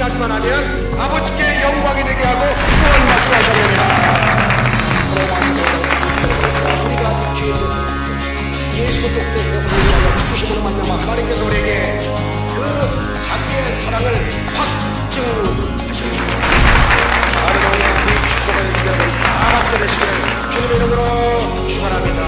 확신하기만 하면 아버지께 영광이 되게 하고 구원 받게 하시옵소서. 우리가 죄인 됐었을 때 예수 그리스도께서 우리를 죽으심으로 말미암아 하나님께서 우리에게 그 자기의 사랑을 확증하셨습니다. 하나님의 그 축복을 여러분 다 받게 되시기를 주님의 이름으로 축원합니다.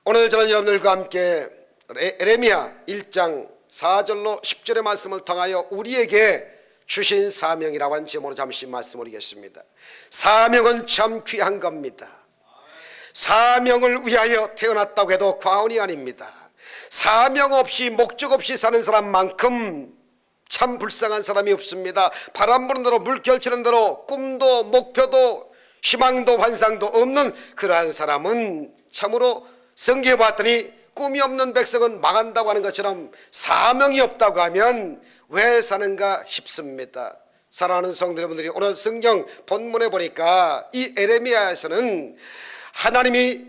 오늘 저는 여러분들과 함께 에레미야 1장 4절로 10절의 말씀을 통하여 우리에게 주신 사명이라고 하는 제목으로 잠시 말씀 올리겠습니다. 사명은 참 귀한 겁니다. 사명을 위하여 태어났다고 해도 과언이 아닙니다. 사명 없이 목적 없이 사는 사람만큼 참 불쌍한 사람이 없습니다. 바람 부는 대로 물결치는 대로 꿈도 목표도 희망도 환상도 없는 그러한 사람은 참으로 성경에 봤더니 꿈이 없는 백성은 망한다고 하는 것처럼 사명이 없다고 하면 왜 사는가 싶습니다. 사랑하는 성도 여러분들이, 오늘 성경 본문에 보니까 이 에레미야에서는 하나님이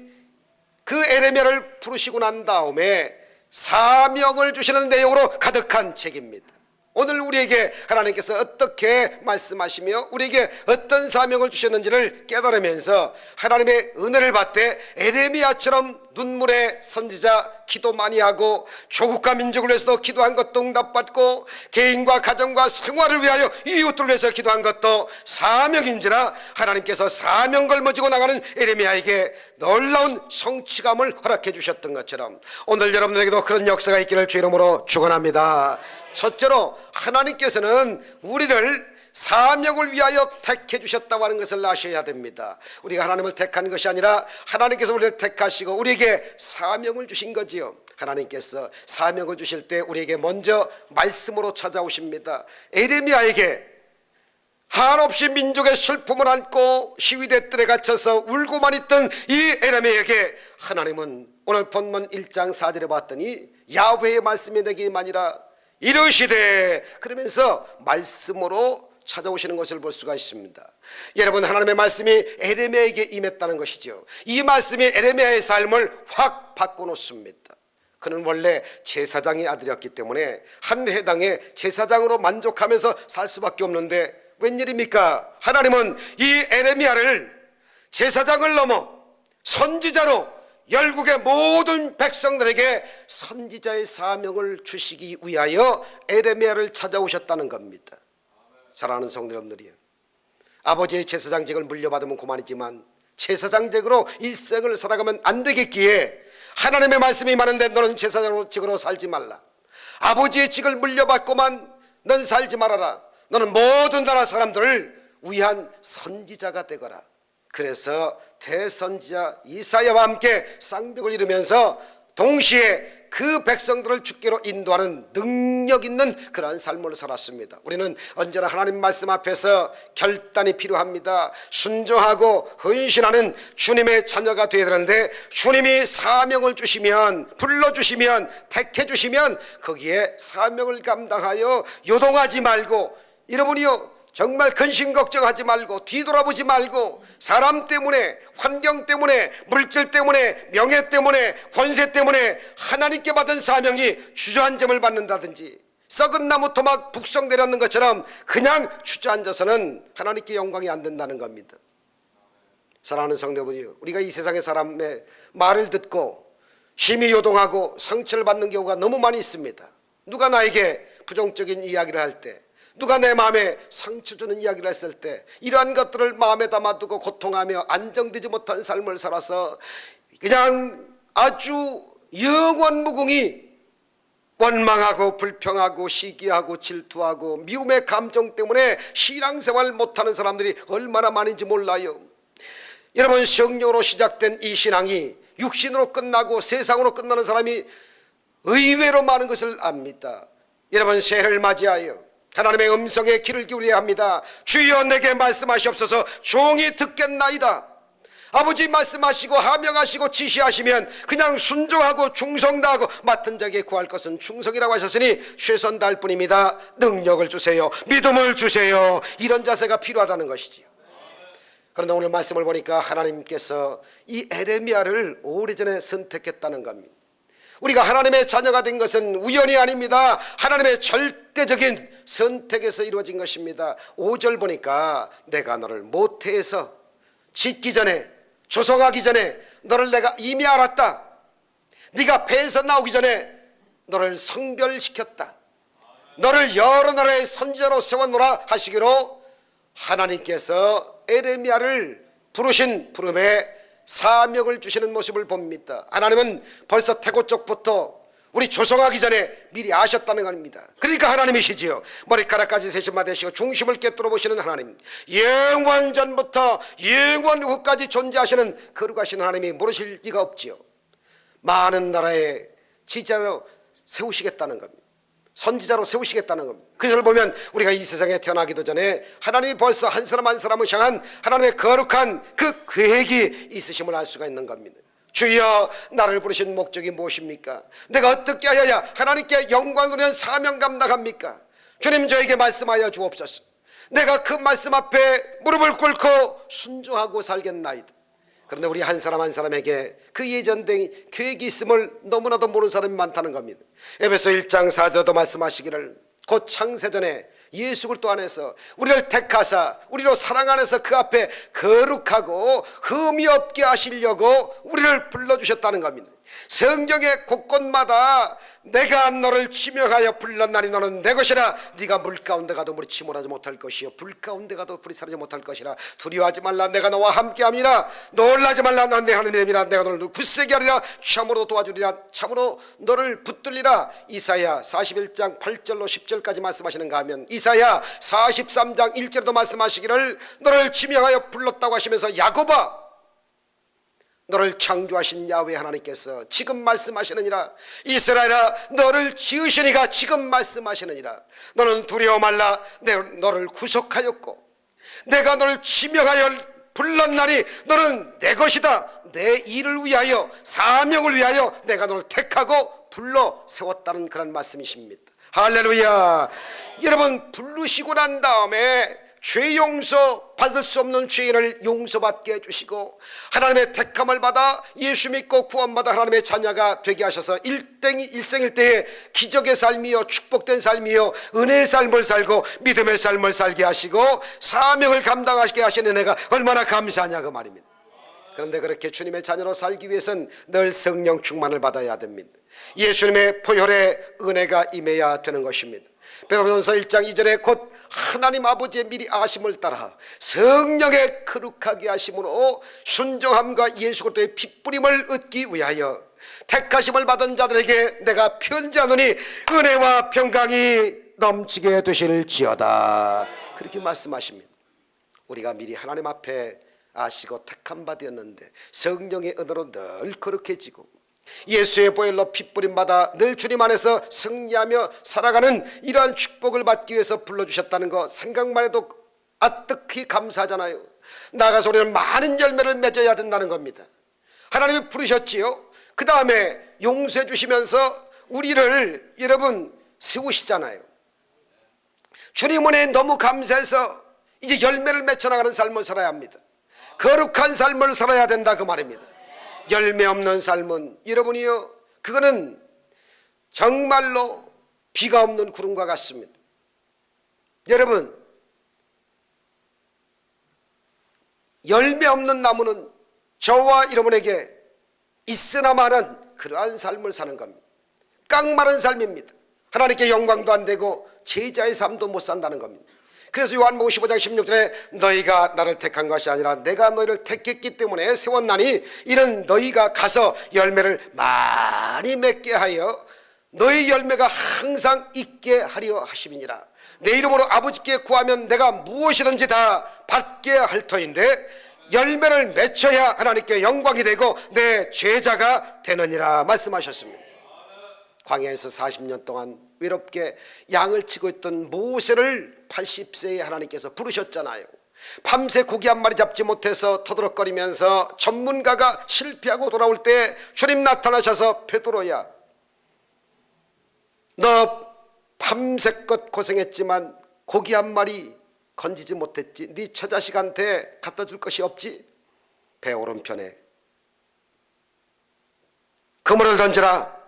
그 에레미야를 부르시고 난 다음에 사명을 주시는 내용으로 가득한 책입니다. 오늘 우리에게 하나님께서 어떻게 말씀하시며 우리에게 어떤 사명을 주셨는지를 깨달으면서 하나님의 은혜를 받되 에레미야처럼 눈물의 선지자, 기도 많이 하고 조국과 민족을 위해서도 기도한 것도 응답받고 개인과 가정과 생활을 위하여 이웃들을 위해서 기도한 것도 사명인지라 하나님께서 사명 걸머지고 나가는 에레미야에게 놀라운 성취감을 허락해 주셨던 것처럼 오늘 여러분들에게도 그런 역사가 있기를 주 이름으로 축원합니다. 첫째로 하나님께서는 우리를 사명을 위하여 택해 주셨다고 하는 것을 아셔야 됩니다. 우리가 하나님을 택한 것이 아니라 하나님께서 우리를 택하시고 우리에게 사명을 주신 거지요. 하나님께서 사명을 주실 때 우리에게 먼저 말씀으로 찾아오십니다. 에레미야에게 한없이 민족의 슬픔을 안고 시위대 뜰에 갇혀서 울고만 있던 이 에레미야에게 하나님은 오늘 본문 1장 4절에 봤더니 야훼의 말씀이 내게 임하니라 이르시되, 그러면서 말씀으로 찾아오시는 것을 볼 수가 있습니다. 여러분, 하나님의 말씀이 에레미야에게 임했다는 것이죠. 이 말씀이 에레미야의 삶을 확 바꿔놓습니다. 그는 원래 제사장의 아들이었기 때문에 한 해당의 제사장으로 만족하면서 살 수밖에 없는데 웬일입니까? 하나님은 이 에레미야를 제사장을 넘어 선지자로 열국의 모든 백성들에게 선지자의 사명을 주시기 위하여 에레미야를 찾아오셨다는 겁니다. 사랑하는 성도 여러분들이, 아버지의 제사장직을 물려받으면 그만이지만 제사장직으으로 일생을 살아가면 안 되겠기에 하나님의 말씀이 많은데 너는 제사장직으로 살지 말라. 아버지의 직을 물려받고만 넌 살지 말아라. 너는 모든 나라 사람들을 위한 선지자가 되거라. 그래서 대선지자 이사야와 함께 쌍벽을 이루면서 동시에 그 백성들을 주께로 인도하는 능력 있는 그러한 삶을 살았습니다. 우리는 언제나 하나님 말씀 앞에서 결단이 필요합니다. 순종하고 헌신하는 주님의 자녀가 되어야 되는데, 주님이 사명을 주시면, 불러주시면, 택해주시면 거기에 사명을 감당하여 요동하지 말고, 여러분이요 정말 근심 걱정하지 말고 뒤돌아보지 말고 사람 때문에, 환경 때문에, 물질 때문에, 명예 때문에, 권세 때문에 하나님께 받은 사명이 주저앉음을 받는다든지 썩은 나무 토막 북성 내렸는 것처럼 그냥 주저앉아서는 하나님께 영광이 안 된다는 겁니다. 사랑하는 성도분이요, 우리가 이 세상의 사람의 말을 듣고 힘이 요동하고 상처를 받는 경우가 너무 많이 있습니다. 누가 나에게 부정적인 이야기를 할 때, 누가 내 마음에 상처 주는 이야기를 했을 때 이러한 것들을 마음에 담아두고 고통하며 안정되지 못한 삶을 살아서 그냥 아주 영원 무궁히 원망하고 불평하고 시기하고 질투하고 미움의 감정 때문에 신앙생활 못하는 사람들이 얼마나 많은지 몰라요. 여러분, 성령으로 시작된 이 신앙이 육신으로 끝나고 세상으로 끝나는 사람이 의외로 많은 것을 압니다. 여러분, 새해를 맞이하여 하나님의 음성에 귀를 기울여야 합니다. 주여 내게 말씀하시옵소서. 종이 듣겠나이다. 아버지 말씀하시고 하명하시고 지시하시면 그냥 순종하고 충성다하고 맡은 자에게 구할 것은 충성이라고 하셨으니 최선 다할 뿐입니다. 능력을 주세요. 믿음을 주세요. 이런 자세가 필요하다는 것이지요. 그런데 오늘 말씀을 보니까 하나님께서 이 에레미야를 오래전에 선택했다는 겁니다. 우리가 하나님의 자녀가 된 것은 우연이 아닙니다. 하나님의 절대적인 선택에서 이루어진 것입니다. 5절 보니까 내가 너를 모태에서 짓기 전에, 조성하기 전에 너를 내가 이미 알았다. 네가 배에서 나오기 전에 너를 성별시켰다. 너를 여러 나라의 선지자로 세워놓으라 하시기로 하나님께서 에레미야를 부르신 부름에 사명을 주시는 모습을 봅니다. 하나님은 벌써 태고 쪽부터 우리 조성하기 전에 미리 아셨다는 겁니다. 그러니까 하나님이시지요. 머리카락까지 세심마 되시고 중심을 꿰뚫어 보시는 하나님, 영원 전부터 영원 후까지 존재하시는 거룩하신 하나님이 모르실 리가 없지요. 많은 나라의 지자로 세우시겠다는 겁니다. 선지자로 세우시겠다는 겁니다. 그것을 보면 우리가 이 세상에 태어나기도 전에 하나님이 벌써 한 사람 한 사람을 향한 하나님의 거룩한 그 계획이 있으심을 알 수가 있는 겁니다. 주여 나를 부르신 목적이 무엇입니까? 내가 어떻게 하여야 하나님께 영광을 누리는 사명 감당합니까? 주님 저에게 말씀하여 주옵소서. 내가 그 말씀 앞에 무릎을 꿇고 순종하고 살겠나이다. 그런데 우리 한 사람 한 사람에게 그 예전된 계획이 있음을 너무나도 모르는 사람이 많다는 겁니다. 에베소 1장 4절도 말씀하시기를 곧 창세전에 예수 그리스도 안에서 우리를 택하사 우리로 사랑 안에서 그 앞에 거룩하고 흠이 없게 하시려고 우리를 불러주셨다는 겁니다. 성경의 곳곳마다 내가 너를 지명하여 불렀나니 너는 내 것이라. 네가 물 가운데 가도 물이 침몰하지 못할 것이요 불 가운데 가도 불이 사르지 못할 것이라. 두려워하지 말라 내가 너와 함께함이라. 놀라지 말라 나는 내 하나님이라. 내가 너를 굳세게 하리라. 참으로 도와주리라. 참으로 너를 붙들리라. 이사야 41장 8절로 10절까지 말씀하시는가 하면 이사야 43장 1절도 말씀하시기를 너를 지명하여 불렀다고 하시면서 야곱아 너를 창조하신 야훼 하나님께서 지금 말씀하시느니라. 이스라엘아 너를 지으시니가 지금 말씀하시느니라. 너는 두려워 말라. 내가 너를 구속하였고 내가 너를 지명하여 불렀나니 너는 내 것이다. 내 일을 위하여 사명을 위하여 내가 너를 택하고 불러 세웠다는 그런 말씀이십니다. 할렐루야. 여러분 부르시고 난 다음에 죄 용서 받을 수 없는 죄인을 용서받게 해주시고 하나님의 택함을 받아 예수 믿고 구원받아 하나님의 자녀가 되게 하셔서 일생일대의 기적의 삶이요 축복된 삶이요 은혜의 삶을 살고 믿음의 삶을 살게 하시고 사명을 감당하게 하시는 은혜가 얼마나 감사하냐 그 말입니다. 그런데 그렇게 주님의 자녀로 살기 위해서는 늘 성령 충만을 받아야 됩니다. 예수님의 보혈의 은혜가 임해야 되는 것입니다. 베드로전서 1장 2절에 곧 하나님 아버지의 미리 아심을 따라 성령의 거룩하게 하심으로 순종함과 예수 그리스도의 핏부림을 얻기 위하여 택하심을 받은 자들에게 내가 편지하노니 은혜와 평강이 넘치게 되실지어다. 그렇게 말씀하십니다. 우리가 미리 하나님 앞에 아시고 택함 받았는데 성령의 은혜로 늘 거룩해지고 예수의 보혈로 핏부림 받아 늘 주님 안에서 승리하며 살아가는 이러한 축복을 받기 위해서 불러주셨다는 거 생각만 해도 아뜩히 감사하잖아요. 나가서 우리는 많은 열매를 맺어야 된다는 겁니다. 하나님이 부르셨지요. 그 다음에 용서해 주시면서 우리를 여러분 세우시잖아요. 주님 은혜에 너무 감사해서 이제 열매를 맺혀나가는 삶을 살아야 합니다. 거룩한 삶을 살아야 된다 그 말입니다. 열매 없는 삶은 여러분이요 그거는 정말로 비가 없는 구름과 같습니다. 여러분 열매 없는 나무는 저와 여러분에게 있으나마는 그러한 삶을 사는 겁니다. 깡마른 삶입니다. 하나님께 영광도 안 되고 제자의 삶도 못 산다는 겁니다. 그래서 요한복음 15장 16절에 너희가 나를 택한 것이 아니라 내가 너희를 택했기 때문에 세웠나니 이는 너희가 가서 열매를 많이 맺게 하여 너희 열매가 항상 있게 하려 하심이니라. 내 이름으로 아버지께 구하면 내가 무엇이든지 다 받게 할 터인데 열매를 맺혀야 하나님께 영광이 되고 내 제자가 되느니라 말씀하셨습니다. 광야에서 40년 동안 외롭게 양을 치고 있던 모세를 80세에 하나님께서 부르셨잖아요. 밤새 고기 한 마리 잡지 못해서 터드럭거리면서 전문가가 실패하고 돌아올 때 주님 나타나셔서 베드로야, 너 밤새껏 고생했지만 고기 한 마리 건지지 못했지. 네 처자식한테 갖다 줄 것이 없지. 배 오른편에 그물을 던지라.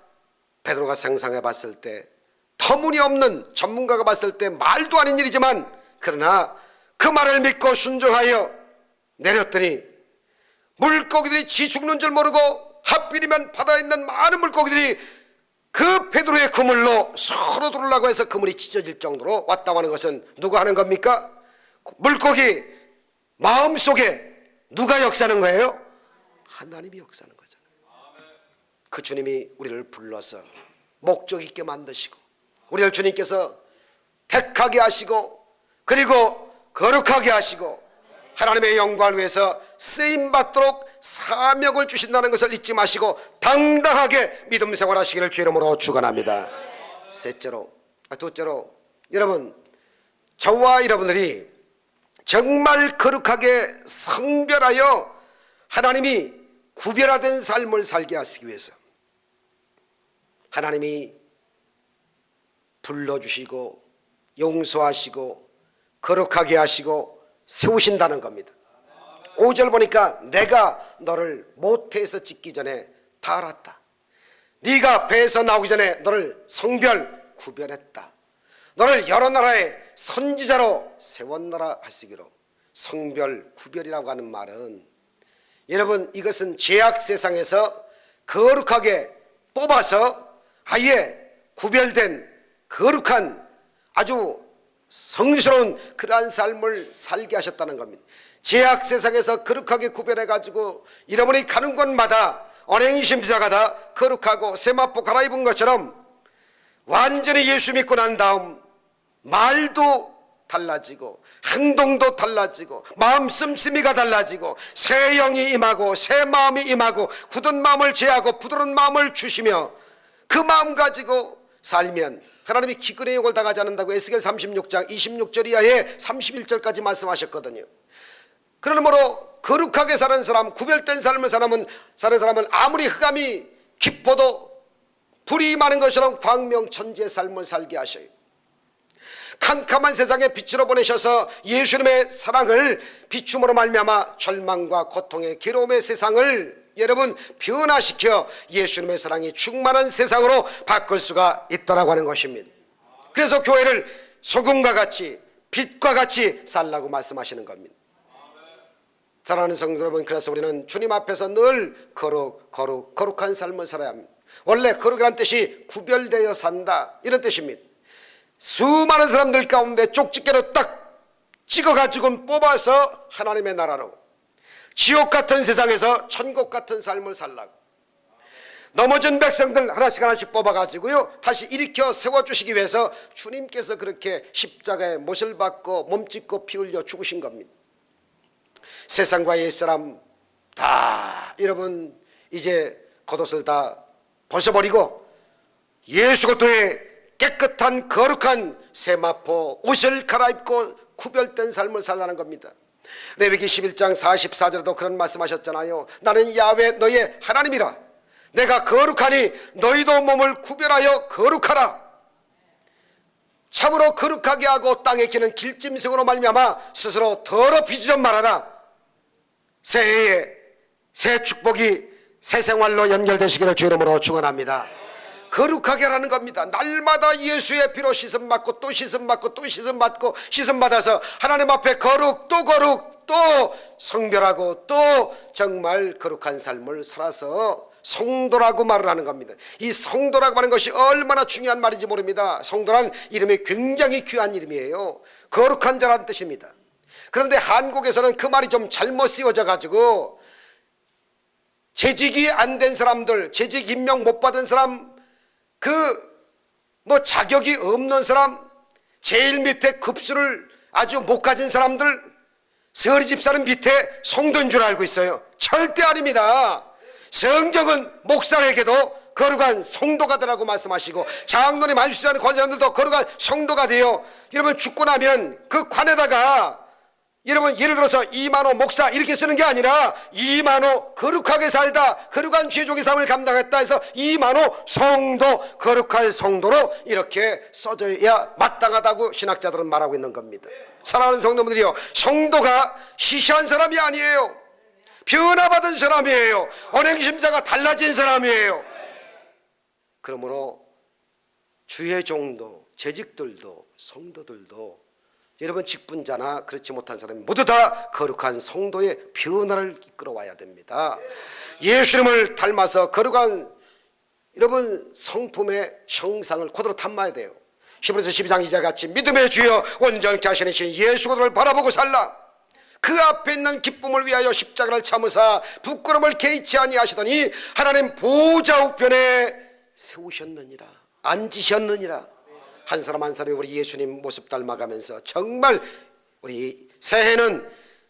베드로가 상상해 봤을 때, 터무니없는 전문가가 봤을 때 말도 아닌 일이지만, 그러나 그 말을 믿고 순종하여 내렸더니 물고기들이 지 죽는 줄 모르고, 하필이면 바다에 있는 많은 물고기들이 그 베드로의 그물로 서로 들으려고 해서 그물이 찢어질 정도로 왔다고 하는 것은 누가 하는 겁니까? 물고기 마음속에 누가 역사하는 거예요? 하나님이 역사하는 거잖아요. 그 주님이 우리를 불러서 목적 있게 만드시고, 우리를 주님께서 택하게 하시고, 그리고 거룩하게 하시고, 하나님의 영광을 위해서 쓰임받도록 사명을 주신다는 것을 잊지 마시고 당당하게 믿음 생활하시기를 주 이름으로 축원합니다. 둘째로, 여러분, 저와 여러분들이 정말 거룩하게 성별하여 하나님이 구별화된 삶을 살게 하시기 위해서 하나님이 불러주시고 용서하시고 거룩하게 하시고 세우신다는 겁니다. 5절 보니까 내가 너를 모태에서 짓기 전에 다 알았다. 네가 배에서 나오기 전에 너를 성별 구별했다. 너를 여러 나라의 선지자로 세웠노라 하시기로. 성별 구별이라고 하는 말은, 여러분, 이것은 죄악 세상에서 거룩하게 뽑아서 아예 구별된 거룩한 아주 성스러운 그러한 삶을 살게 하셨다는 겁니다. 죄악 세상에서 거룩하게 구별해가지고 여러분이 가는 곳마다 언행이 심사가다 거룩하고 세마포 갈아입은 것처럼 완전히 예수 믿고 난 다음 말도 달라지고 행동도 달라지고 마음 씀씀이가 달라지고 새 영이 임하고 새 마음이 임하고 굳은 마음을 제하고 부드러운 마음을 주시며 그 마음 가지고 살면 하나님이 기근의 욕을 당하지 않는다고 에스겔 36장 26절 이하에 31절까지 말씀하셨거든요. 그러므로 거룩하게 사는 사람, 구별된 삶을 사는 사람은 아무리 흑암이 깊어도 불이 많은 것처럼 광명천지의 삶을 살게 하셔요. 캄캄한 세상에 빛으로 보내셔서 예수님의 사랑을 비춤으로 말미암아 절망과 고통의 괴로움의 세상을 여러분 변화시켜 예수님의 사랑이 충만한 세상으로 바꿀 수가 있다라고 하는 것입니다. 그래서 교회를 소금과 같이 빛과 같이 살라고 말씀하시는 겁니다. 사랑하는 성도 여러분, 그래서 우리는 주님 앞에서 늘 거룩한 삶을 살아야 합니다. 원래 거룩이라는 뜻이 구별되어 산다, 이런 뜻입니다. 수많은 사람들 가운데 쪽집게로 딱 찍어가지고 뽑아서 하나님의 나라로, 지옥 같은 세상에서 천국 같은 삶을 살라고 넘어진 백성들 하나씩 뽑아가지고요 다시 일으켜 세워주시기 위해서 주님께서 그렇게 십자가에 못을 받고 몸짓고 피 흘려 죽으신 겁니다. 세상과 옛사람 다 여러분 이제 겉옷을 다 벗어버리고 예수 그리스도의 깨끗한 거룩한 세마포 옷을 갈아입고 구별된 삶을 살라는 겁니다. 레위기 11장 44절에도 그런 말씀하셨잖아요. 나는 야훼 너의 하나님이라. 내가 거룩하니 너희도 몸을 구별하여 거룩하라. 참으로 거룩하게 하고 땅에 기는 길짐승으로 말미암아 스스로 더럽히지 좀 말아라. 새해에 새 축복이 새 생활로 연결되시기를 주 이름으로 축원합니다. 거룩하게 하라는 겁니다. 날마다 예수의 피로 씻음받고 또 씻음받고 또 씻음받고 씻음받아서 하나님 앞에 거룩 또 성별하고 또 정말 거룩한 삶을 살아서 성도라고 말을 하는 겁니다. 이 성도라고 하는 것이 얼마나 중요한 말인지 모릅니다. 성도란 이름이 굉장히 귀한 이름이에요. 거룩한 자라는 뜻입니다. 그런데 한국에서는 그 말이 좀 잘못 쓰여져 가지고 재직이 안 된 사람들, 재직 임명 못 받은 사람, 자격이 없는 사람, 제일 밑에 급수를 아주 못 가진 사람들, 서리 집사는 밑에 성도인 줄 알고 있어요. 절대 아닙니다. 성경은 목사에게도 거룩한 성도가 되라고 말씀하시고, 장로님 안수하는 권사님들도 거룩한 성도가 되어 여러분 죽고 나면 그 관에다가 여러분 예를 들어서 이만호 목사 이렇게 쓰는 게 아니라 이만호 거룩하게 살다, 거룩한 죄종의 삶을 감당했다 해서 이만호 성도, 거룩할 성도로 이렇게 써져야 마땅하다고 신학자들은 말하고 있는 겁니다. 사랑하는 성도분들이요, 성도가 시시한 사람이 아니에요. 변화받은 사람이에요. 언행심사가 달라진 사람이에요. 그러므로 주의 종도, 재직들도, 성도들도 여러분 직분자나 그렇지 못한 사람이 모두 다 거룩한 성도의 변화를 이끌어와야 됩니다. 예수님을 닮아서 거룩한 여러분 성품의 형상을 그대로 닮아야 돼요. 히브리서 12장 2절 같이 믿음의 주여 온전케 하시는 신 예수 그리스도를 바라보고 살라. 그 앞에 있는 기쁨을 위하여 십자가를 참으사 부끄러움을 개의치 아니하시더니 하나님 보좌 우편에 세우셨느니라, 앉으셨느니라. 한 사람 한 사람이 우리 예수님 모습 닮아가면서 정말 우리 새해는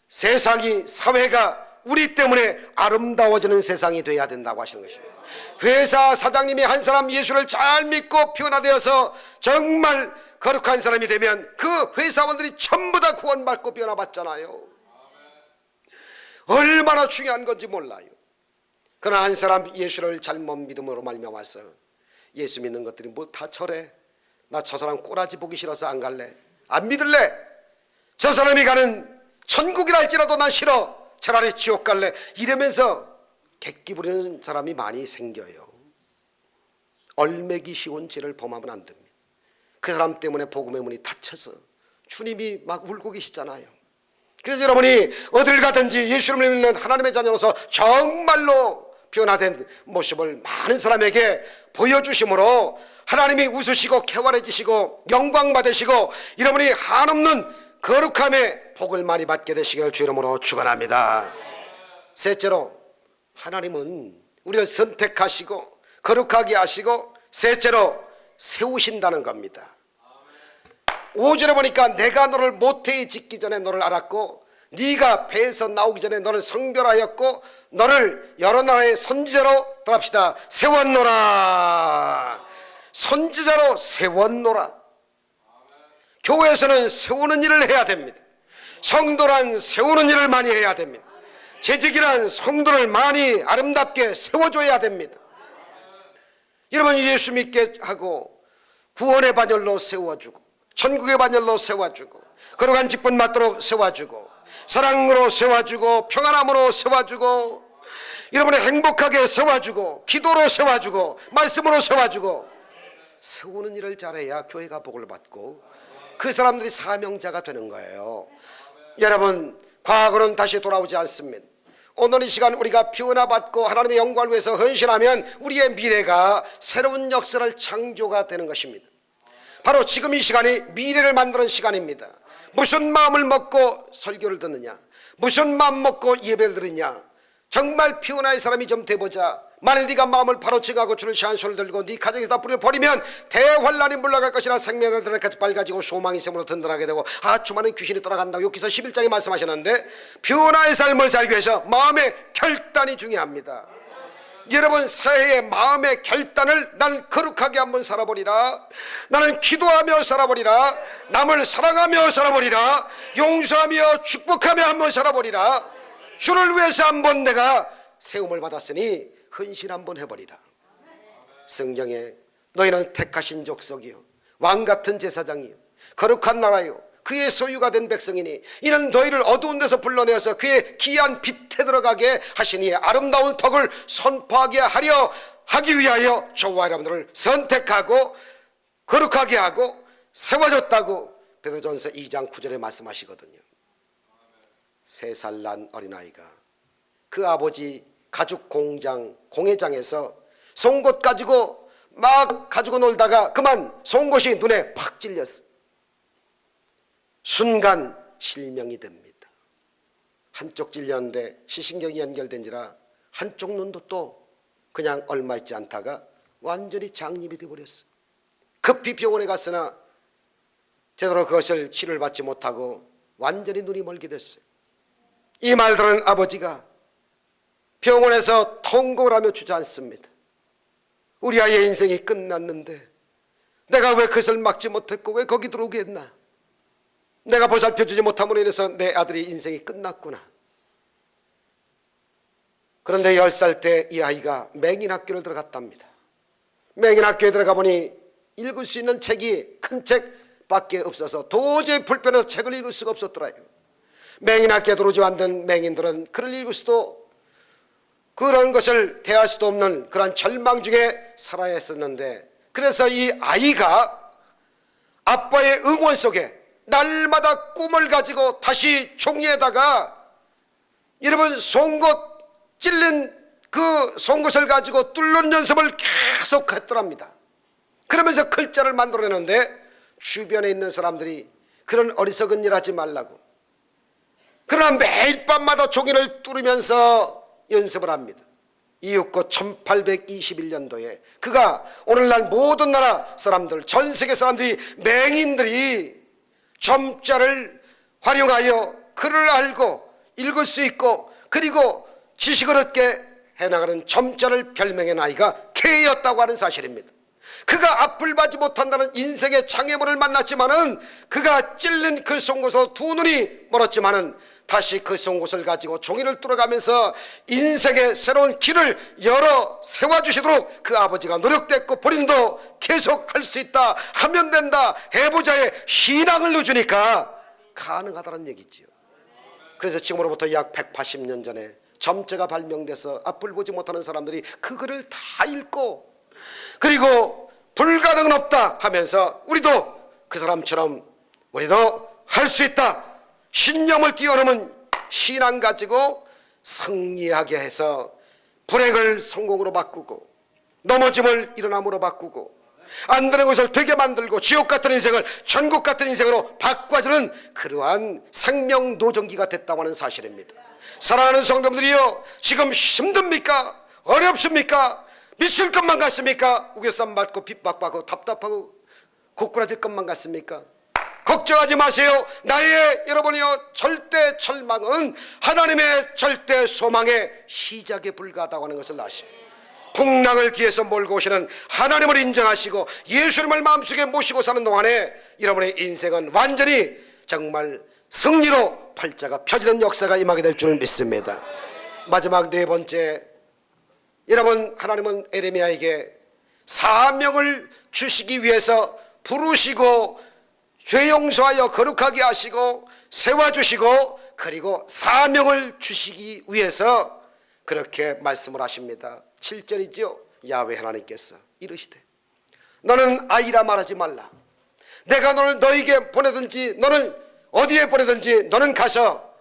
세상이, 사회가 우리 때문에 아름다워지는 세상이 되어야 된다고 하시는 것입니다. 회사 사장님이 한 사람 예수를 잘 믿고 변화되어서 정말 거룩한 사람이 되면 그 회사원들이 전부 다 구원받고 변화받잖아요. 얼마나 중요한 건지 몰라요. 그러나 한 사람 예수를 잘못 믿음으로 말미암아서 예수 믿는 것들이 뭐 다 저래, 나 저 사람 꼬라지 보기 싫어서 안 갈래, 안 믿을래, 저 사람이 가는 천국이라 할지라도 난 싫어, 차라리 지옥 갈래, 이러면서 객기 부리는 사람이 많이 생겨요. 얼매기 쉬운 죄를 범하면 안 됩니다. 그 사람 때문에 복음의 문이 닫혀서 주님이 막 울고 계시잖아요. 그래서 여러분이 어딜 가든지 예수를 믿는 하나님의 자녀로서 정말로 변화된 모습을 많은 사람에게 보여주심으로 하나님이 웃으시고 쾌활해지시고 영광 받으시고 여러분이 한없는 거룩함의 복을 많이 받게 되시기를 주 이름으로 축원합니다. 셋째로, 하나님은 우리를 선택하시고 거룩하게 하시고 셋째로 세우신다는 겁니다. 5절에 보니까 내가 너를 모태에 짓기 전에 너를 알았고 네가 배에서 나오기 전에 너를 성별하였고 너를 여러 나라의 선지자로 더합시다 세웠노라. 선지자로 세웠노라. 교회에서는 세우는 일을 해야 됩니다. 성도란 세우는 일을 많이 해야 됩니다. 재직이란 성도를 많이 아름답게 세워줘야 됩니다. 여러분 예수 믿게 하고 구원의 반열로 세워주고 천국의 반열로 세워주고 거룩한 직분 맞도록 세워주고 사랑으로 세워주고 평안함으로 세워주고 여러분의 행복하게 세워주고 기도로 세워주고 말씀으로 세워주고 세우는 일을 잘해야 교회가 복을 받고 그 사람들이 사명자가 되는 거예요. 여러분 과거는 다시 돌아오지 않습니다. 오늘 이 시간 우리가 변화받고 하나님의 영광을 위해서 헌신하면 우리의 미래가 새로운 역사를 창조가 되는 것입니다. 바로 지금 이 시간이 미래를 만드는 시간입니다. 무슨 마음을 먹고 설교를 듣느냐, 무슨 마음 먹고 예배를 드리냐. 정말 피곤한 사람이 좀 돼보자. 만일 네가 마음을 바로 정하고 주를 향한 손을 들고 네 가정에서 다 뿌려버리면 대환란이 물러갈 것이라 생명의 들까지 밝아지고 소망이 샘으로 든든하게 되고 주만은 귀신이 떠나간다고 욥기서 11장에 말씀하셨는데 변화의 삶을 살기 위해서 마음의 결단이 중요합니다. 여러분 새해의 마음의 결단을 나는 거룩하게 한번 살아보리라, 나는 기도하며 살아보리라, 남을 사랑하며 살아보리라, 용서하며 축복하며 한번 살아보리라, 주를 위해서 한번 내가 세움을 받았으니 헌신 한번 해버리라. 성경에 너희는 택하신 족속이요 왕같은 제사장이요 거룩한 나라요 그의 소유가 된 백성이니 이는 너희를 어두운 데서 불러내어서 그의 귀한 빛에 들어가게 하시니 아름다운 덕을 선포하게 하려 하기 위하여 저와 여러분들을 선택하고 거룩하게 하고 세워줬다고 베드로전서 2장 9절에 말씀하시거든요. 3살 난 어린아이가 그 아버지 가죽 공장 공회장에서 송곳 가지고 막 가지고 놀다가 그만 송곳이 눈에 팍 찔렸어. 순간 실명이 됩니다. 한쪽 찔렸는데 시신경이 연결된지라 한쪽 눈도 또 그냥 얼마 있지 않다가 완전히 장님이 되어버렸어. 급히 병원에 갔으나 제대로 그것을 치료를 받지 못하고 완전히 눈이 멀게 됐어요. 이 말들은 아버지가 병원에서 통곡을 하며 주저앉습니다. 우리 아이의 인생이 끝났는데 내가 왜 그것을 막지 못했고 왜 거기 들어오게 했나? 내가 보살펴주지 못함으로 인해서 내 아들이 인생이 끝났구나. 그런데 10살 때 이 아이가 맹인학교를 들어갔답니다. 맹인학교에 들어가 보니 읽을 수 있는 책이 큰 책밖에 없어서 도저히 불편해서 책을 읽을 수가 없었더라요. 맹인학교에 들어오지 않던 맹인들은 글을 읽을 수도 그런 것을 대할 수도 없는 그런 절망 중에 살아야 했었는데, 그래서 이 아이가 아빠의 응원 속에 날마다 꿈을 가지고 다시 종이에다가 여러분 송곳 찔린 그 송곳을 가지고 뚫는 연습을 계속 했더랍니다. 그러면서 글자를 만들어내는데 주변에 있는 사람들이 그런 어리석은 일 하지 말라고, 그러나 매일 밤마다 종이를 뚫으면서 연습을 합니다. 이윽고 1821년도에 그가 오늘날 모든 나라 사람들, 전 세계 사람들이, 맹인들이 점자를 활용하여 글을 알고 읽을 수 있고 그리고 지식을 얻게 해나가는 점자를 별명한 아이가 K였다고 하는 사실입니다. 그가 앞을 봐지 못한다는 인생의 장애물을 만났지만은, 그가 찔린 그 송곳으로 두 눈이 멀었지만은 다시 그 송곳을 가지고 종이를 뚫어가면서 인생의 새로운 길을 열어 세워주시도록 그 아버지가 노력됐고 본인도 계속 할 수 있다, 하면 된다, 해보자의 신앙을 넣어주니까 가능하다는 얘기지요. 그래서 지금으로부터 약 180년 전에 점자가 발명돼서 앞을 보지 못하는 사람들이 그 글을 다 읽고 그리고 불가능은 없다 하면서 우리도 그 사람처럼 우리도 할 수 있다, 신념을 뛰어넘은 신앙 가지고 승리하게 해서 불행을 성공으로 바꾸고 넘어짐을 일어남으로 바꾸고 안 되는 것을 되게 만들고 지옥 같은 인생을 천국 같은 인생으로 바꿔주는 그러한 생명노정기가 됐다고 하는 사실입니다. 사랑하는 성도들이여, 지금 힘듭니까? 어렵습니까? 미칠 것만 같습니까? 우겨쌈 맞고 핍박받고 답답하고 고꾸라질 것만 같습니까? 걱정하지 마세요. 나의 여러분이여 절대 절망은 하나님의 절대 소망의 시작에 불과하다고 하는 것을 아십니다. 풍랑을 뒤에서 몰고 오시는 하나님을 인정하시고 예수님을 마음속에 모시고 사는 동안에 여러분의 인생은 완전히 정말 승리로 팔자가 펴지는 역사가 임하게 될 줄 믿습니다. 마지막 네 번째, 여러분, 하나님은 에레미야에게 사명을 주시기 위해서 부르시고 죄 용서하여 거룩하게 하시고 세워주시고 그리고 사명을 주시기 위해서 그렇게 말씀을 하십니다. 7절이죠. 야훼 하나님께서 이르시되 너는 아이라 말하지 말라. 내가 너를 너에게 보내든지 너를 어디에 보내든지 너는 가서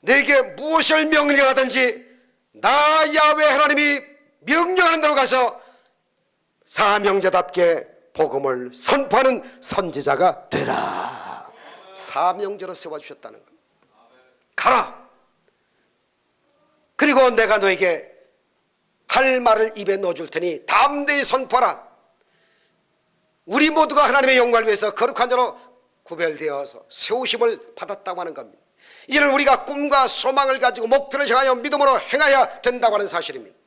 내게 무엇을 명령하든지 나 야훼 하나님이 명령하는 대로 가서 사명자답게 복음을 선포하는 선지자가 되라. 사명자로 세워주셨다는 겁니다. 가라. 그리고 내가 너에게 할 말을 입에 넣어줄 테니 담대히 선포하라. 우리 모두가 하나님의 영광을 위해서 거룩한 자로 구별되어서 세우심을 받았다고 하는 겁니다. 이는 우리가 꿈과 소망을 가지고 목표를 향하여 믿음으로 행해야 된다고 하는 사실입니다.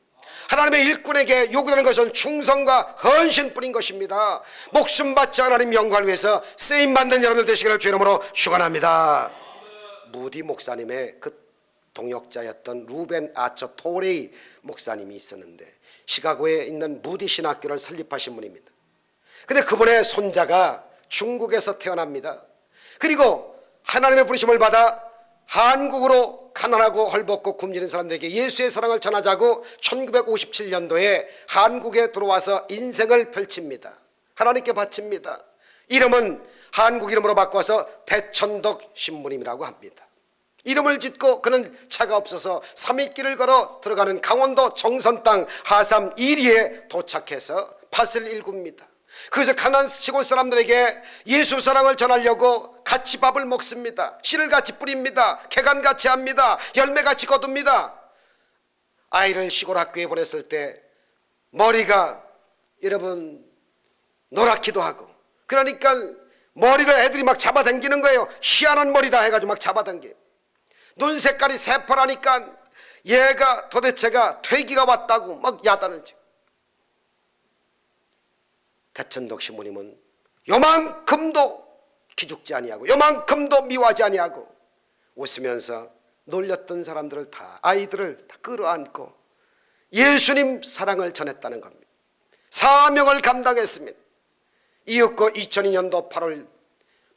하나님의 일꾼에게 요구되는 것은 충성과 헌신뿐인 것입니다. 목숨 바쳐 하나님 영광을 위해서 쓰임받는 여러분들 되시기를 주의 이름으로 축원합니다. 무디 목사님의 그 동역자였던 루벤 아처 토레이 목사님이 있었는데 시카고에 있는 무디 신학교를 설립하신 분입니다. 근데 그분의 손자가 중국에서 태어납니다. 그리고 하나님의 부르심을 받아 한국으로 가난하고 헐벗고 굶주린 사람들에게 예수의 사랑을 전하자고 1957년도에 한국에 들어와서 인생을 펼칩니다. 하나님께 바칩니다. 이름은 한국 이름으로 바꿔서 대천덕 신부님이라고 합니다. 이름을 짓고 그는 차가 없어서 3일길을 걸어 들어가는 강원도 정선 땅 하삼 1리에 도착해서 밭을 일굽니다. 그래서 가난한 시골 사람들에게 예수 사랑을 전하려고 같이 밥을 먹습니다. 씨를 같이 뿌립니다. 개간 같이 합니다. 열매 같이 거둡니다. 아이를 시골 학교에 보냈을 때 머리가 여러분 노랗기도 하고 그러니까 머리를 애들이 막 잡아당기는 거예요. 희한한 머리다 해가지고 막 잡아당겨. 눈 색깔이 새파라니까 얘가 도대체가 퇴기가 왔다고 막 야단을 치고 대천덕 신부님은 요만큼도 기죽지 아니하고 요만큼도 미워하지 아니하고 웃으면서 놀렸던 사람들을 다, 아이들을 다 끌어안고 예수님 사랑을 전했다는 겁니다. 사명을 감당했습니다. 이윽고 2002년도 8월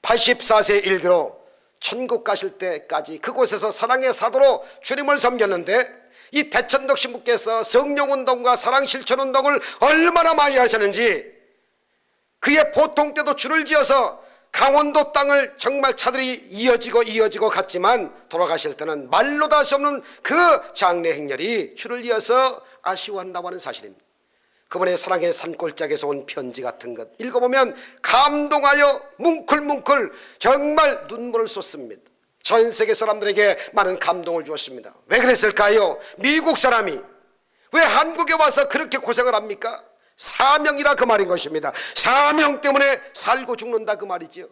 84세 일기로 천국 가실 때까지 그곳에서 사랑의 사도로 주님을 섬겼는데, 이 대천덕 신부께서 성령운동과 사랑실천운동을 얼마나 많이 하셨는지, 그의 보통 때도 줄을 지어서 강원도 땅을 정말 차들이 이어지고 갔지만 돌아가실 때는 말로도 할 수 없는 그 장례 행렬이 줄을 이어서 아쉬워한다고 하는 사실입니다. 그분의 사랑의 산골짜기에서 온 편지 같은 것 읽어보면 감동하여 뭉클뭉클 정말 눈물을 쏟습니다. 전 세계 사람들에게 많은 감동을 주었습니다. 왜 그랬을까요? 미국 사람이 왜 한국에 와서 그렇게 고생을 합니까? 사명이라 그 말인 것입니다. 사명 때문에 살고 죽는다 그 말이죠.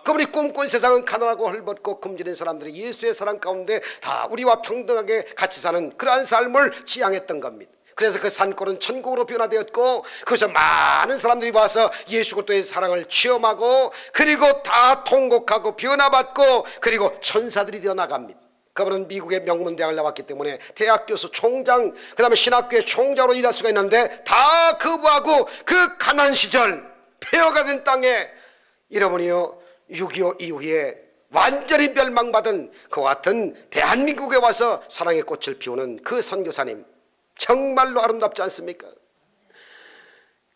그분이 꿈꾼 세상은 가난하고 헐벗고 굶주린 사람들이 예수의 사랑 가운데 다 우리와 평등하게 같이 사는 그러한 삶을 지향했던 겁니다. 그래서 그 산골은 천국으로 변화되었고, 그래서 많은 사람들이 와서 예수 그리스도의 사랑을 체험하고, 그리고 다 통곡하고 변화받고, 그리고 천사들이 되어 나갑니다. 그분은 미국의 명문대학을 나왔기 때문에 대학 교수 총장, 그 다음에 신학교의 총장으로 일할 수가 있는데, 다 거부하고 그 가난 시절 폐허가 된 땅에 여러분이요 6.25 이후에 완전히 멸망받은 그와 같은 대한민국에 와서 사랑의 꽃을 피우는 그 선교사님, 정말로 아름답지 않습니까?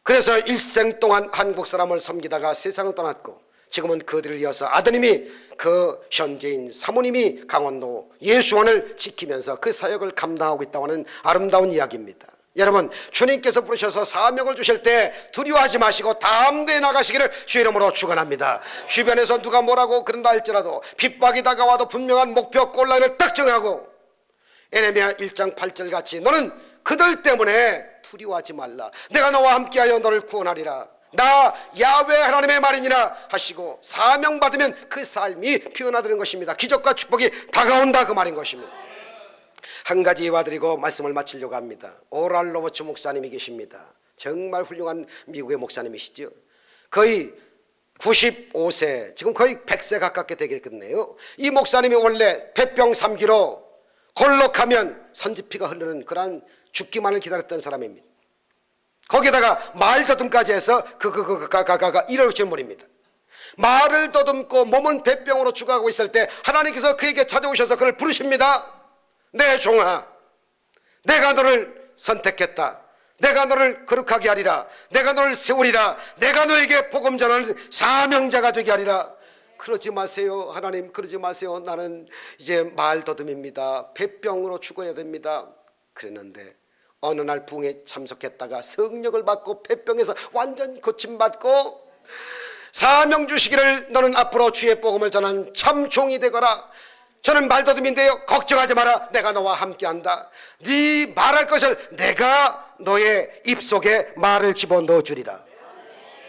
그래서 일생 동안 한국 사람을 섬기다가 세상을 떠났고, 지금은 그들을 이어서 아드님이, 그 현재인 사모님이 강원도 예수원을 지키면서 그 사역을 감당하고 있다고 하는 아름다운 이야기입니다. 여러분, 주님께서 부르셔서 사명을 주실 때 두려워하지 마시고 담대히 나가시기를 주 이름으로 축원합니다. 주변에서 누가 뭐라고 그런다 할지라도 핍박이 다가와도 분명한 목표 골라인을 딱 정하고, 에레미야 1장 8절 같이 너는 그들 때문에 두려워하지 말라. 내가 너와 함께하여 너를 구원하리라. 나 야훼 하나님의 말이니라 하시고 사명받으면 그 삶이 변화되는 것입니다. 기적과 축복이 다가온다 그 말인 것입니다. 한 가지 예화드리고 말씀을 마치려고 합니다. 오랄 로버츠 목사님이 계십니다. 정말 훌륭한 미국의 목사님이시죠. 거의 95세, 지금 거의 100세 가깝게 되겠네요. 이 목사님이 원래 폐병 3기로 콜록하면 선지피가 흐르는 그러한 죽기만을 기다렸던 사람입니다. 거기다가 말 더듬까지 해서 이러시는 분입니다. 말을 더듬고 몸은 폐병으로 죽어가고 있을 때 하나님께서 그에게 찾아오셔서 그를 부르십니다. 내 종아, 내가 너를 선택했다. 내가 너를 거룩하게 하리라. 내가 너를 세우리라. 내가 너에게 복음 전하는 사명자가 되게 하리라. 그러지 마세요 하나님, 그러지 마세요. 나는 이제 말 더듬입니다. 폐병으로 죽어야 됩니다. 그랬는데 어느 날 부흥에 참석했다가 성령을 받고 폐병에서 완전 고침받고, 사명 주시기를 너는 앞으로 주의 복음을 전한 참 종이 되거라. 저는 말더듬인데요, 걱정하지 마라. 내가 너와 함께한다. 네 말할 것을 내가 너의 입속에 말을 집어넣어 주리라.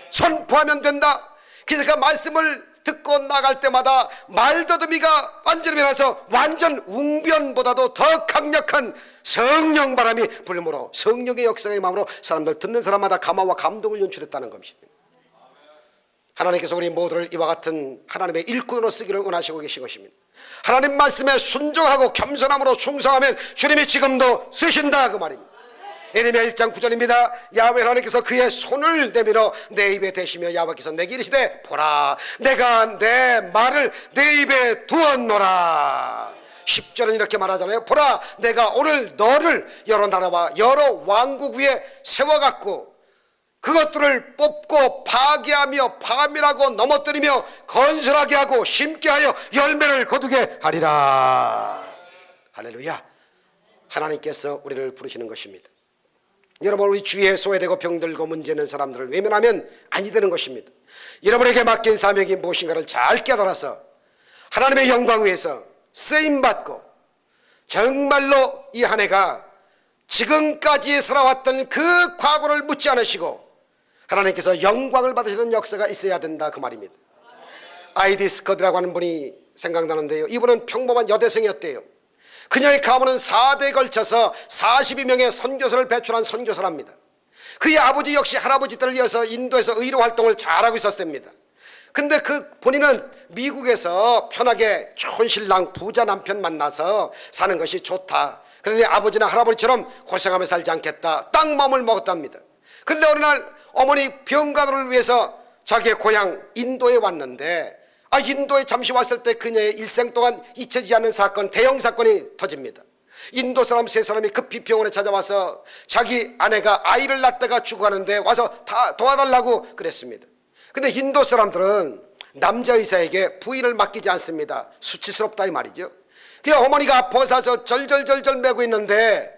선포하면 된다. 그래서 그 말씀을 듣고 나갈 때마다 말더듬이가 완전히 변해서 완전 웅변보다도 더 강력한 성령 바람이 불므로 성령의 역사의 마음으로 사람들 듣는 사람마다 감화와 감동을 연출했다는 것입니다. 하나님께서 우리 모두를 이와 같은 하나님의 일꾼으로 쓰기를 원하시고 계신 것입니다. 하나님 말씀에 순종하고 겸손함으로 충성하면 주님이 지금도 쓰신다 그 말입니다. 에레미야 1장 9절입니다. 야훼 하나님께서 그의 손을 내밀어 내 입에 대시며 야훼께서 내게 이르시되 보라, 내가 내 말을 내 입에 두었노라. 10절은 이렇게 말하잖아요. 보라, 내가 오늘 너를 여러 나라와 여러 왕국 위에 세워갖고 그것들을 뽑고 파괴하며 파멸하고 넘어뜨리며 건설하게 하고 심게 하여 열매를 거두게 하리라. 할렐루야. 하나님께서 우리를 부르시는 것입니다. 여러분, 우리 주위에 소외되고 병들고 문제는 사람들을 외면하면 아니 되는 것입니다. 여러분에게 맡긴 사명이 무엇인가를 잘 깨달아서 하나님의 영광 위해서 쓰임받고, 정말로 이 한 해가 지금까지 살아왔던 그 과거를 묻지 않으시고 하나님께서 영광을 받으시는 역사가 있어야 된다 그 말입니다. 아이디 스커드라고 하는 분이 생각나는데요, 이분은 평범한 여대생이었대요. 그녀의 가문은 4대에 걸쳐서 42명의 선교사를 배출한 선교사랍니다. 그의 아버지 역시 할아버지들을 이어서 인도에서 의료 활동을 잘하고 있었답니다. 근데 본인은 미국에서 편하게 좋은 신랑 부자 남편 만나서 사는 것이 좋다. 그런데 아버지나 할아버지처럼 고생하며 살지 않겠다. 딱 마음을 먹었답니다. 근데 어느 날 어머니 병간호를 위해서 자기의 고향 인도에 왔는데 인도에 잠시 왔을 때 그녀의 일생 동안 잊혀지지 않는 사건, 대형 사건이 터집니다. 인도 사람 3사람이 급히 병원에 찾아와서 자기 아내가 아이를 낳다가 죽어가는데 와서 다 도와달라고 그랬습니다. 근데 인도 사람들은 남자 의사에게 부인을 맡기지 않습니다. 수치스럽다 이 말이죠. 그 어머니가 아파서 절절절절 매고 있는데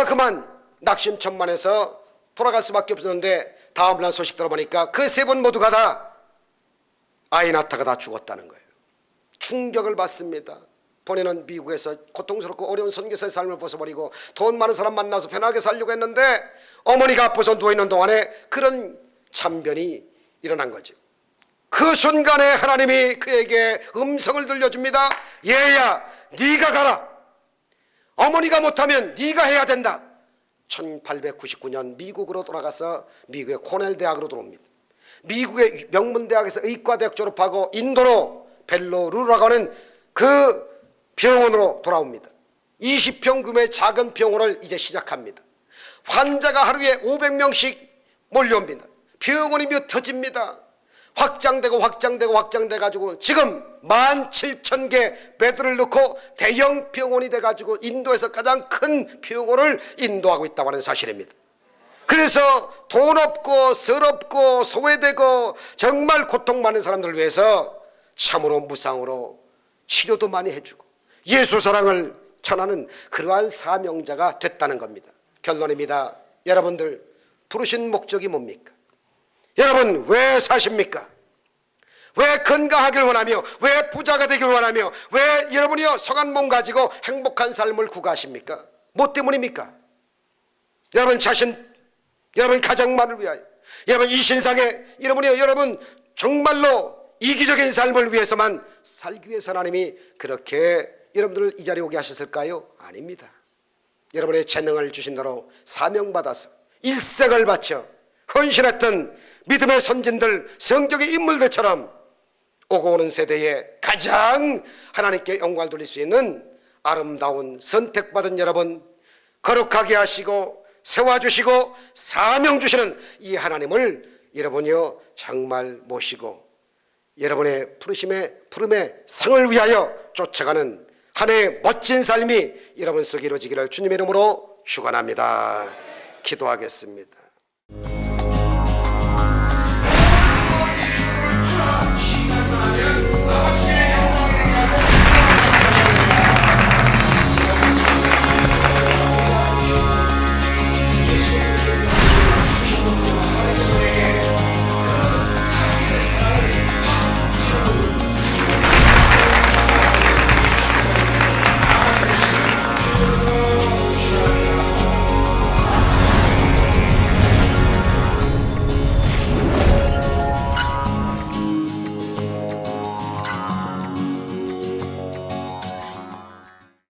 그만 낙심천만해서 돌아갈 수밖에 없었는데 다음날 소식 들어보니까 그 3분 모두가 다 아이 낳다가 다 죽었다는 거예요. 충격을 받습니다. 본인은 미국에서 고통스럽고 어려운 선교사의 삶을 벗어버리고 돈 많은 사람 만나서 편하게 살려고 했는데 어머니가 아파서 누워있는 동안에 그런 참변이 일어난 거죠. 그 순간에 하나님이 그에게 음성을 들려줍니다. 얘야, 네가 가라. 어머니가 못하면 네가 해야 된다. 1899년 미국으로 돌아가서 미국의 코넬 대학으로 들어옵니다. 미국의 명문대학에서 의과대학 졸업하고 인도로 벨로루라고 하는 그 병원으로 돌아옵니다. 20평 규모의 작은 병원을 이제 시작합니다. 환자가 하루에 500명씩 몰려옵니다. 병원이 몇 터집니다. 확장되고 확장돼가지고 지금 17,000개 베드를 넣고 대형 병원이 돼가지고 인도에서 가장 큰 병원을 인도하고 있다고 하는 사실입니다. 그래서 돈 없고 서럽고 소외되고 정말 고통 많은 사람들을 위해서 참으로 무상으로 치료도 많이 해주고 예수 사랑을 전하는 그러한 사명자가 됐다는 겁니다. 결론입니다. 여러분들 부르신 목적이 뭡니까? 여러분 왜 사십니까? 왜 건강하길 원하며 왜 부자가 되길 원하며 왜 여러분이요 성한 몸 가지고 행복한 삶을 구가하십니까? 뭐 때문입니까? 여러분 자신, 여러분 가정만을 위하여, 여러분 이 신상에 여러분 정말로 이기적인 삶을 위해서만 살기 위해서 하나님이 그렇게 여러분들을 이 자리에 오게 하셨을까요? 아닙니다. 여러분의 재능을 주신 대로 사명받아서 일생을 바쳐 헌신했던 믿음의 선진들, 성경의 인물들처럼 오고 오는 세대에 가장 하나님께 영광을 돌릴 수 있는 아름다운 선택받은 여러분, 거룩하게 하시고 세워주시고 사명 주시는 이 하나님을 여러분이요 정말 모시고 여러분의 푸름의 상을 위하여 쫓아가는 한 해의 멋진 삶이 여러분 속에 이루어지기를 주님의 이름으로 축원합니다. 기도하겠습니다.